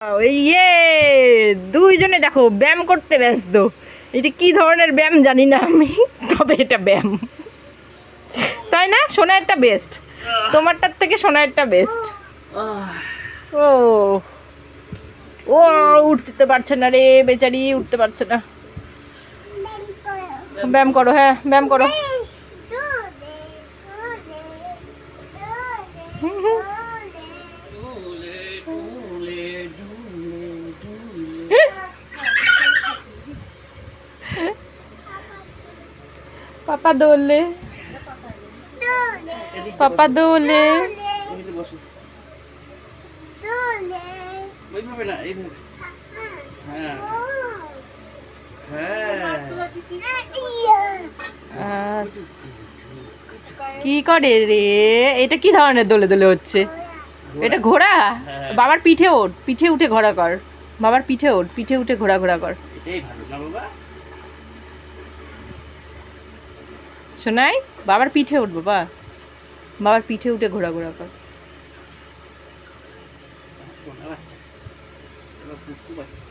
ইয়ে, দুইজনে দেখো ব্যায়াম করতে ব্যস্ত। এটা কি ধরনের ব্যায়াম জানি না আমি, তবে এটা ব্যায়াম, তাই না? সোনারটা বেস্ট, তোমারটার থেকে সোনারটা বেস্ট। ও ও উঠতে পারছে না রে বেচারি, উঠতে পারছে না। ব্যায়াম করো, হ্যাঁ ব্যায়াম করো। পাপা দোলে, পাপা দোলে। কি করে রে? এটা কি ধরনের দোলে দোলে হচ্ছে? এটা ঘোড়া? বাবার পিঠে ওঠ, পিঠে উঠে ঘোড়া কর। বাবার পিঠে ওঠ, পিঠে উঠে ঘোড়া ঘোড়া কর। এটাই ভালো না বাবা? শোনাই, বাবার পিঠে উঠ বাবা, বাবার পিঠে উঠে ঘোড়া ঘোড়া কর। সোনা বাচ্চা, এবার পুটকু বাচ্চা।